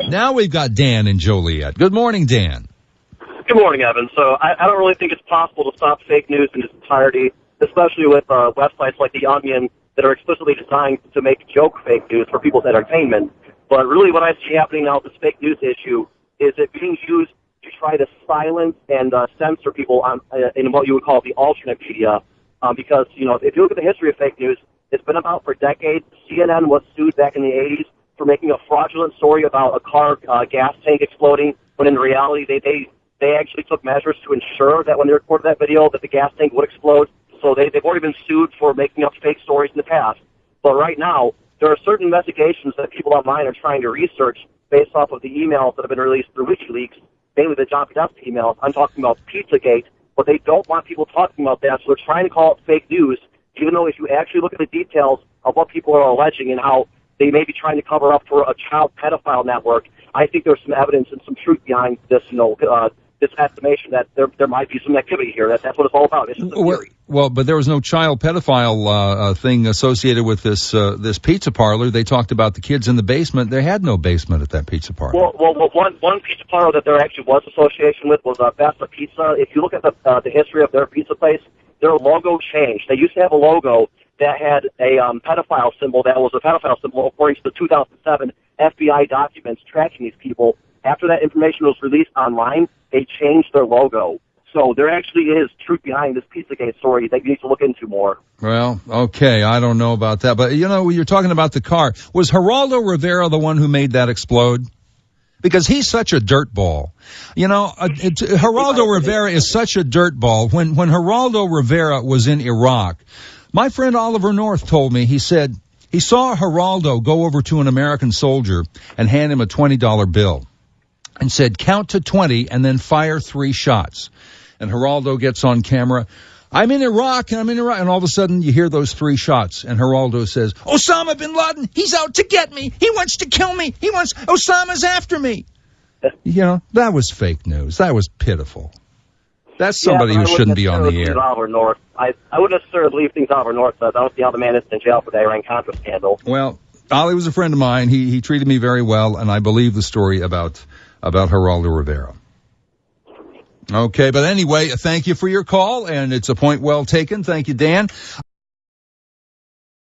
Now we've got Dan in Joliet. Good morning, Dan. Good morning, Evan. So I don't really think it's possible to stop fake news in its entirety, especially with websites like The Onion that are explicitly designed to make joke fake news for people's entertainment. But really what I see happening now with this fake news issue is it being used to try to silence and censor people on, in what you would call the alternate media. Because, you know, if you look at the history of fake news, it's been about for decades. CNN was sued back in the 80s for making a fraudulent story about a car gas tank exploding, when in reality they actually took measures to ensure that when they recorded that video that the gas tank would explode. So they've already been sued for making up fake stories in the past. But right now, there are certain investigations that people online are trying to research based off of the emails that have been released through WikiLeaks, mainly the John Podesta emails. I'm talking about Pizzagate, but they don't want people talking about that, so they're trying to call it fake news, even though if you actually look at the details of what people are alleging and how they may be trying to cover up for a child pedophile network, I think there's some evidence and some truth behind this, this estimation that there might be some activity here. That's what it's all about. It's just a theory. Well, but there was no child pedophile thing associated with this pizza parlor. They talked about the kids in the basement. They had no basement at that pizza parlor. Well, one pizza parlor that there actually was association with was Besta Pizza. If you look at the history of their pizza place, their logo changed. They used to have a logo that had a pedophile symbol that was a pedophile symbol according to the 2007 FBI documents tracking these people. After that information was released online, they changed their logo. So there actually is truth behind this Pizzagate story that you need to look into more. Well, okay, I don't know about that. But, you know, you're talking about the car. Was Geraldo Rivera the one who made that explode? Because he's such a dirtball. You know, Geraldo Rivera is such a dirtball. When Geraldo Rivera was in Iraq, my friend Oliver North told me, he said he saw Geraldo go over to an American soldier and hand him a $20 bill and said, count to 20 and then fire 3 shots. And Geraldo gets on camera, I'm in Iraq. And all of a sudden you hear those 3 shots. And Geraldo says, Osama bin Laden, he's out to get me. He wants to kill me. Osama's after me. You know, that was fake news. That was pitiful. That's somebody who shouldn't be on the air. I wouldn't necessarily believe things Oliver North says. I don't see how the man is in jail for the Iran-Contra scandal. Well, Ollie was a friend of mine. He treated me very well, and I believe the story about Geraldo Rivera. Okay, but anyway, thank you for your call, and it's a point well taken. Thank you, Dan.